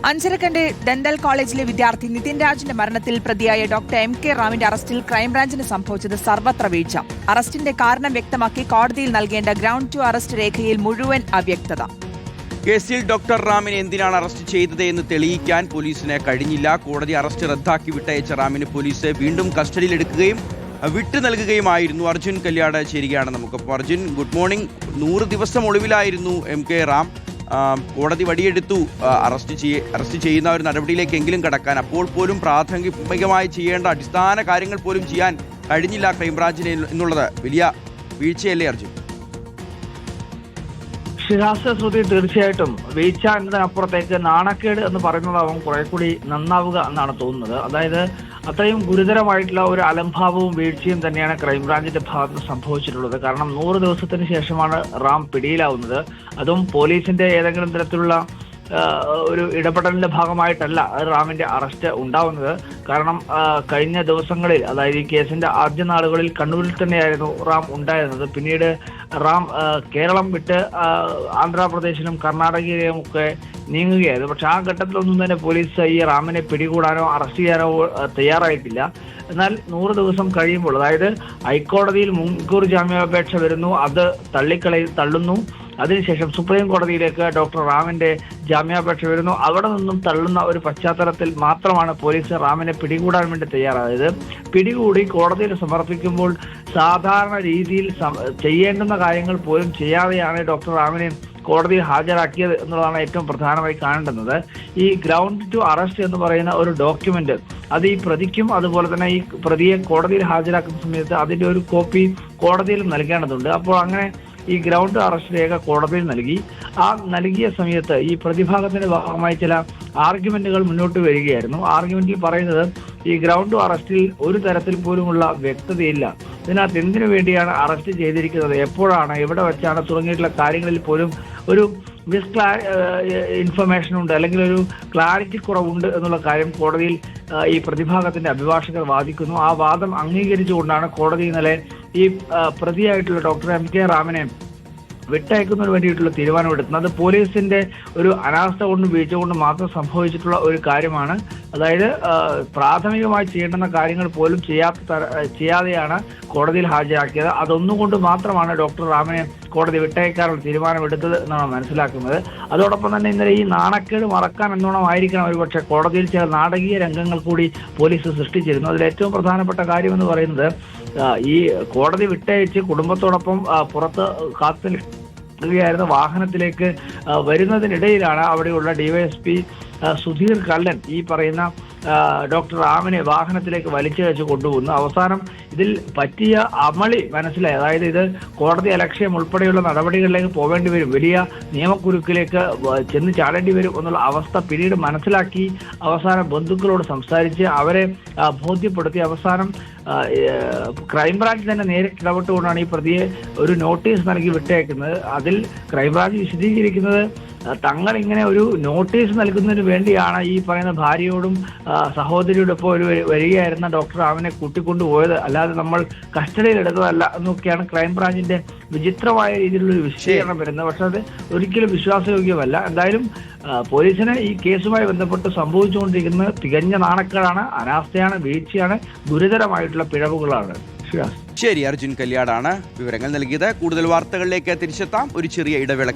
Anjarakandy dental കോളേജിലെ വിദ്യാർത്ഥി നിതിൻ രാജിന്റെ മരണത്തിൽ പ്രതിയായ ഡോക്ടർ എം.കെ. റാമിന്റെ അറസ്റ്റിൽ ക്രൈംബ്രാഞ്ചിന് സംഭവിച്ചത് സർവത്ര വീഴ്ച. അറസ്റ്റിന്റെ കാരണം വ്യക്തമാക്കി കോടതിയിൽ നൽകേണ്ട ഗ്രൗണ്ട് ടു അറസ്റ്റ് രേഖയിൽ മുഴുവൻ അവ്യക്തത. കേസിൽ ഡോക്ടർ റാമിനെ എന്തിനാണ് അറസ്റ്റ് ചെയ്തത് എന്ന് തെളിയിക്കാൻ പോലീസിന് കഴിഞ്ഞില്ല. കോടതി അറസ്റ്റ് റദ്ദാക്കി വിട്ടയച്ച റാമിന് പോലീസ് വീണ്ടും കസ്റ്റഡിയിലെടുക്കുകയും വിട്ടു നൽകുകയുമായിരുന്നു. അർജുൻ കല്യാട് ചേരുകയാണ് നമുക്കൊപ്പം. Arjun, good morning. 100 ദിവസം ഒളിവിലായിരുന്നു എം.കെ. റാം. കോടതി വടിയെടുത്തു അറസ്റ്റ് ചെയ്യുന്ന ഒരു നടപടിയിലേക്കെങ്കിലും കടക്കാൻ. അപ്പോൾ പോലും പ്രാഥമികമായി ചെയ്യേണ്ട അടിസ്ഥാന കാര്യങ്ങൾ പോലും ചെയ്യാൻ കഴിഞ്ഞില്ല ക്രൈംബ്രാഞ്ചിന് എന്നുള്ളത് വലിയ വീഴ്ചയല്ലേ അർജുൻ? ശ്രീ തീർച്ചയായിട്ടും വീഴ്ച എന്നതിനപ്പുറത്തേക്ക് നാണക്കേട് എന്ന് പറയുന്നതാവും കുറെ കൂടി നന്നാവുക എന്നാണ് തോന്നുന്നത്. അതായത് അത്രയും ഗുരുതരമായിട്ടുള്ള ഒരു അലംഭാവവും വീഴ്ചയും തന്നെയാണ് ക്രൈംബ്രാഞ്ചിന്റെ ഭാഗത്ത് സംഭവിച്ചിട്ടുള്ളത്. കാരണം 100 ദിവസത്തിന് ശേഷമാണ് റാം പിടിയിലാവുന്നത്. അതും പോലീസിന്റെ ഏതെങ്കിലും തരത്തിലുള്ള ഒരു ഇടപെടലിന്റെ ഭാഗമായിട്ടല്ല റാമിന്റെ അറസ്റ്റ് ഉണ്ടാവുന്നത്. കാരണം കഴിഞ്ഞ ദിവസങ്ങളിൽ, അതായത് ഈ കേസിന്റെ ആദ്യ നാളുകളിൽ കണ്ണൂരിൽ തന്നെയായിരുന്നു റാം ഉണ്ടായിരുന്നത്. പിന്നീട് റാം കേരളം വിട്ട് ആന്ധ്രാപ്രദേശിലും കർണാടകയിലും ഒക്കെ നീങ്ങുകയായിരുന്നു. പക്ഷെ ആ ഘട്ടത്തിലൊന്നും തന്നെ പോലീസ് ഈ റാമിനെ പിടികൂടാനോ അറസ്റ്റ് ചെയ്യാനോ തയ്യാറായിട്ടില്ല. എന്നാൽ 100 ദിവസം കഴിയുമ്പോൾ, അതായത് ഹൈക്കോടതിയിൽ മുൻകൂർ ജാമ്യാപേക്ഷ വരുന്നു, അത് തള്ളുന്നു. അതിനുശേഷം സുപ്രീം കോടതിയിലേക്ക് ഡോക്ടർ റാമിന്റെ ജാമ്യാപേക്ഷ വരുന്നു. അവിടെ നിന്നും തള്ളുന്ന ഒരു പശ്ചാത്തലത്തിൽ മാത്രമാണ് പോലീസ് റാമിനെ പിടികൂടാൻ വേണ്ടി തയ്യാറായത്. പിടികൂടി കോടതിയിൽ സമർപ്പിക്കുമ്പോൾ സാധാരണ രീതിയിൽ ചെയ്യേണ്ടുന്ന കാര്യങ്ങൾ പോലും ചെയ്യാതെയാണ് ഡോക്ടർ റാമിനെ കോടതിയിൽ ഹാജരാക്കിയത് എന്നുള്ളതാണ് ഏറ്റവും പ്രധാനമായി കാണേണ്ടുന്നത്. ഈ ഗ്രൗണ്ട് ടു അറസ്റ്റ് എന്ന് പറയുന്ന ഒരു ഡോക്യുമെന്റ്, അത് ഈ പ്രതിക്കും അതുപോലെ തന്നെ ഈ പ്രതിയെ കോടതിയിൽ ഹാജരാക്കുന്ന സമയത്ത് അതിന്റെ ഒരു കോപ്പി കോടതിയിൽ നൽകേണ്ടതുണ്ട്. അപ്പോൾ അങ്ങനെ ഈ ഗ്രൗണ്ട് അറസ്റ്റ് രേഖ കോടതിയിൽ നൽകി. ആ നൽകിയ സമയത്ത് ഈ പ്രതിഭാഗത്തിന്റെ ഭാഗമായി ചില ആർഗ്യുമെന്റുകൾ മുന്നോട്ട് വരികയായിരുന്നു. ആർഗ്യുമെന്റിൽ പറയുന്നത് ഈ ഗ്രൗണ്ട് അറസ്റ്റിൽ ഒരു തരത്തിൽ പോലുമുള്ള വ്യക്തതയില്ല. ഇതിനകത്ത് എന്തിനു വേണ്ടിയാണ് അറസ്റ്റ് ചെയ്തിരിക്കുന്നത്, എപ്പോഴാണ്, എവിടെ വെച്ചാണ് തുടങ്ങിയിട്ടുള്ള കാര്യങ്ങളിൽ പോലും ഒരു ഇൻഫർമേഷൻ ഉണ്ട്, അല്ലെങ്കിൽ ഒരു ക്ലാരിറ്റി കുറവുണ്ട് എന്നുള്ള കാര്യം കോടതിയിൽ ഈ പ്രതിഭാഗത്തിന്റെ അഭിഭാഷകർ വാദിക്കുന്നു. ആ വാദം അംഗീകരിച്ചുകൊണ്ടാണ് കോടതി ഇന്നലെ ഈ പ്രതിയായിട്ടുള്ള ഡോക്ടർ എം.കെ. റാമിനെ വിട്ടയക്കുന്നതിന് വേണ്ടിയിട്ടുള്ള തീരുമാനമെടുക്കുന്നത്. അത് പോലീസിന്റെ ഒരു അനാസ്ഥ കൊണ്ടും വീഴ്ച കൊണ്ടും മാത്രം സംഭവിച്ചിട്ടുള്ള ഒരു കാര്യമാണ്. അതായത് പ്രാഥമികമായി ചെയ്യേണ്ടുന്ന കാര്യങ്ങൾ പോലും ചെയ്യാതെയാണ് കോടതിയിൽ ഹാജരാക്കിയത്. അതൊന്നുകൊണ്ട് മാത്രമാണ് ഡോക്ടർ റാമിനെ കോടതി വിട്ടയക്കാനുള്ള തീരുമാനമെടുത്തത് എന്നാണ് മനസ്സിലാക്കുന്നത്. അതോടൊപ്പം തന്നെ ഇന്നലെ ഈ നാണക്കേട് മറക്കാൻ എന്നോണമായിരിക്കണം ഒരുപക്ഷെ കോടതിയിൽ ചില നാടകീയ രംഗങ്ങൾ കൂടി പോലീസ് സൃഷ്ടിച്ചിരുന്നു. അതിൽ ഏറ്റവും പ്രധാനപ്പെട്ട കാര്യം എന്ന് പറയുന്നത്, ഈ കോടതി വിട്ടയച്ച് കുടുംബത്തോടൊപ്പം പുറത്ത് കാത്തുനിൽക്കുകയായിരുന്ന വാഹനത്തിലേക്ക് വരുന്നതിനിടയിലാണ് അവിടെയുള്ള ഡിവൈഎസ്പി സുധീർ കല്ലൻ ഈ പറയുന്ന ഡോക്ടർ റാമിനെ വാഹനത്തിലേക്ക് വലിച്ചിഴച്ച് കൊണ്ടുപോകുന്നു. അവസാനം ഇതിൽ പറ്റിയ അമളി മനസ്സിലായി. അതായത് ഇത് കോടതി അലക്ഷ്യം ഉൾപ്പെടെയുള്ള നടപടികളിലേക്ക് പോവേണ്ടി വരും, വലിയ നിയമക്കുരുക്കിലേക്ക് ചെന്ന് ചാടേണ്ടി വരും എന്നുള്ള അവസ്ഥ പിന്നീട് മനസ്സിലാക്കി അവസാനം ബന്ധുക്കളോട് സംസാരിച്ച് അവരെ ബോധ്യപ്പെടുത്തി അവസാനം ക്രൈംബ്രാഞ്ച് തന്നെ നേരിട്ട് ഇടപെട്ടുകൊണ്ടാണ് ഈ പ്രതിയെ ഒരു നോട്ടീസ് നൽകി വിട്ടയക്കുന്നത്. അതിൽ ക്രൈംബ്രാഞ്ച് വിശദീകരിക്കുന്നത്, തങ്ങൾ ഇങ്ങനെ ഒരു നോട്ടീസ് നൽകുന്നതിന് വേണ്ടിയാണ് ഈ പറയുന്ന ഭാര്യയോടും സഹോദരിയോടൊപ്പം വരികയായിരുന്ന ഡോക്ടർ റാമിനെ കൂട്ടിക്കൊണ്ടുപോയത്, അല്ലാതെ നമ്മൾ കസ്റ്റഡിയിൽ എടുത്തതല്ല എന്നൊക്കെയാണ് ക്രൈംബ്രാഞ്ചിന്റെ വിചിത്രമായ രീതിയിലുള്ള ഒരു വിശദീകരണം വരുന്നത്. പക്ഷെ അത് ഒരിക്കലും വിശ്വാസയോഗ്യമല്ല. എന്തായാലും പോലീസിന് ഈ കേസുമായി ബന്ധപ്പെട്ട് സംഭവിച്ചുകൊണ്ടിരിക്കുന്നത് തികഞ്ഞ നാണക്കേടാണ്, അനാസ്ഥയാണ്, വീഴ്ചയാണ്, ഗുരുതരമായിട്ടുള്ള പിഴവുകളാണ്. ശരി, അർജുൻ കല്യാടാണ് വിവരങ്ങൾ നൽകിയത്. കൂടുതൽ വാർത്തകളിലേക്ക് തിരിച്ചെത്താം ഒരു ചെറിയ ഇടവേള.